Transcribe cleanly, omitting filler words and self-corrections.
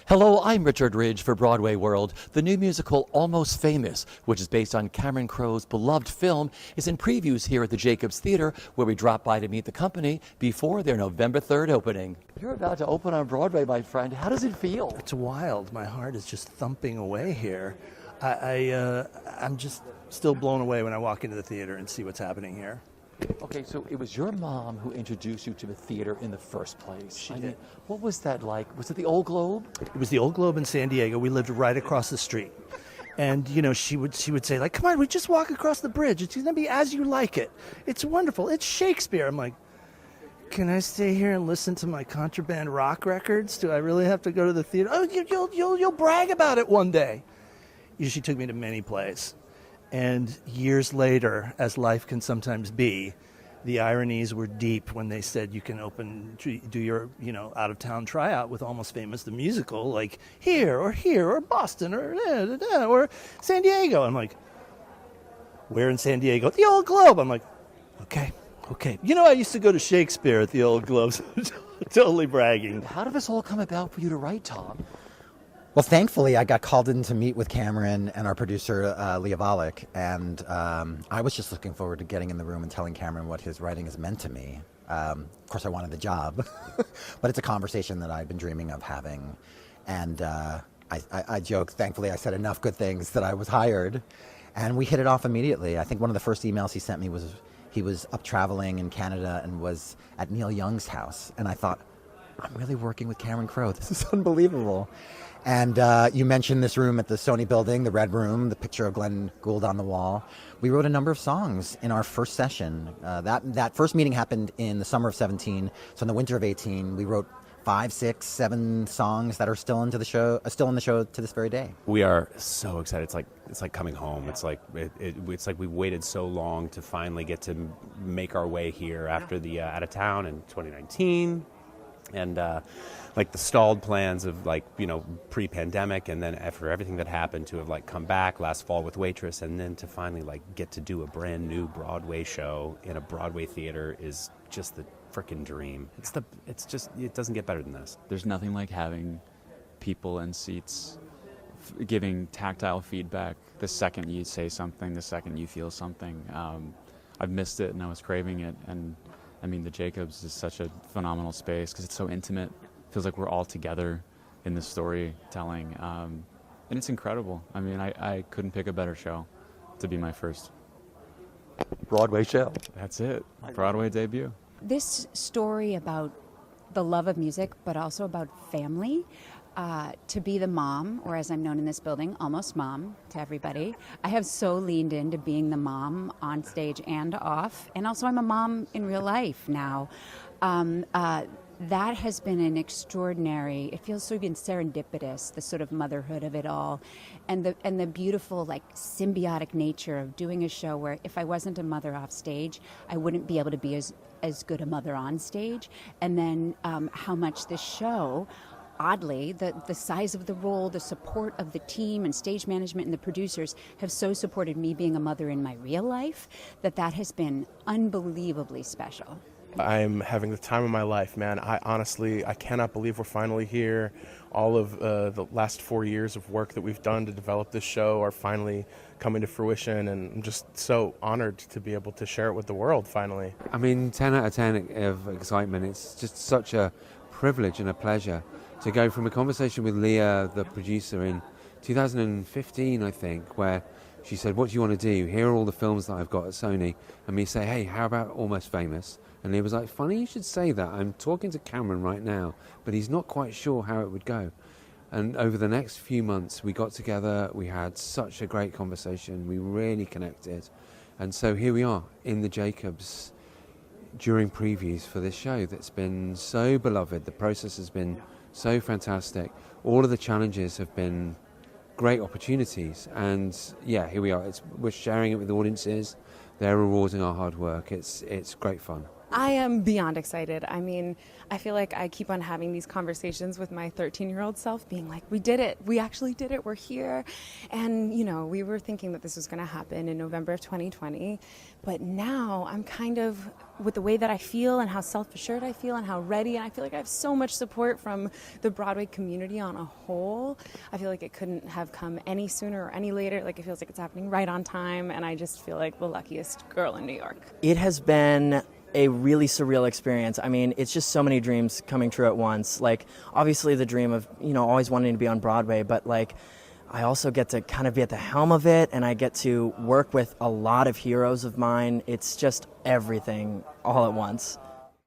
Hello, I'm Richard Ridge for BroadwayWorld. The new musical Almost Famous, which is based on Cameron Crowe's beloved film, is in previews here at the Jacobs Theater, where we drop by to meet the company before their November 3rd opening. You're about to open on Broadway, my friend. How does it feel? It's wild. My heart is just thumping away here. I'm just still blown away when I walk into the theater and see what's happening here. Okay, so it was your mom who introduced you to the theater in the first place. She did. What was that like? Was it the Old Globe? It was the Old Globe in San Diego. We lived right across the street. And, you know, she would say, like, come on, we just walk across the bridge. It's going to be as you like it. It's wonderful. It's Shakespeare. I'm like, can I stay here and listen to my contraband rock records? Do I really have to go to the theater? Oh, you'll brag about it one day. She took me to many plays. And years later, as life can sometimes be, the ironies were deep when they said you can do your, out-of-town tryout with Almost Famous, the musical, like here, or Boston, or San Diego. I'm like, where in San Diego? The Old Globe. I'm like, okay. You know, I used to go to Shakespeare at the Old Globe, so totally bragging. How did this all come about for you to write, Tom? Well, thankfully, I got called in to meet with Cameron and our producer, Leah Volek, and I was just looking forward to getting in the room and telling Cameron what his writing has meant to me. Of course, I wanted the job, but it's a conversation that I've been dreaming of having. And I joke, thankfully, I said enough good things that I was hired, and we hit it off immediately. I think one of the first emails he sent me was he was up traveling in Canada and was at Neil Young's house, and I thought, I'm really working with Cameron Crowe. This is unbelievable. And you mentioned this room at the Sony building, the Red Room, the picture of Glenn Gould on the wall. We wrote a number of songs in our first session. That first meeting happened in the summer of 17. So in the winter of 18, we wrote 5, 6, 7 songs that are still in the show to this very day. We are so excited. It's like coming home. It's like we waited so long to finally get to make our way here after the out of town in 2019. And like the stalled plans of pre-pandemic, and then after everything that happened to have like come back last fall with Waitress, and then to finally like get to do a brand new Broadway show in a Broadway theater is just the freaking dream. It doesn't get better than this. There's nothing like having people in seats giving tactile feedback the second you say something, the second you feel something. I've missed it and I was craving it, and I mean, the Jacobs is such a phenomenal space because it's so intimate. It feels like we're all together in the storytelling, and it's incredible. I mean, I couldn't pick a better show to be my first Broadway show. That's it. Broadway debut. This story about the love of music, but also about family, to be the mom, or as I'm known in this building, almost mom to everybody. I have so leaned into being the mom on stage and off, and also I'm a mom in real life now. That has been an extraordinary, it feels so serendipitous, the sort of motherhood of it all, and the beautiful symbiotic nature of doing a show where if I wasn't a mother off stage, I wouldn't be able to be as good a mother on stage. And then how much this show, oddly, the size of the role, the support of the team and stage management and the producers have so supported me being a mother in my real life that has been unbelievably special. I'm having the time of my life, man. I cannot believe we're finally here. All of the last 4 years of work that we've done to develop this show are finally coming to fruition, and I'm just so honored to be able to share it with the world finally. I mean, 10 out of 10 of excitement. It's just such a privilege and a pleasure to go from a conversation with Leah, the producer, in 2015, I think, where she said, what do you want to do? Here are all the films that I've got at Sony. And me say, hey, how about Almost Famous? And Leah was like, funny you should say that. I'm talking to Cameron right now, but he's not quite sure how it would go. And over the next few months, we got together. We had such a great conversation. We really connected. And so here we are in the Jacobs during previews for this show that's been so beloved. The process has been so fantastic. All of the challenges have been great opportunities, and yeah, here we are. We're sharing it with audiences. They're rewarding our hard work. It's great fun. I am beyond excited. I mean, I feel like I keep on having these conversations with my 13-year-old self, being like, we did it. We actually did it. We're here. And, you know, we were thinking that this was going to happen in November of 2020. But now I'm kind of, with the way that I feel and how self-assured I feel and how ready, and I feel like I have so much support from the Broadway community on a whole. I feel like it couldn't have come any sooner or any later. Like, it feels like it's happening right on time. And I just feel like the luckiest girl in New York. It has been a really surreal experience. I mean, it's just so many dreams coming true at once. Like, obviously the dream of, you know, always wanting to be on Broadway, but like, I also get to kind of be at the helm of it, and I get to work with a lot of heroes of mine. It's just everything all at once.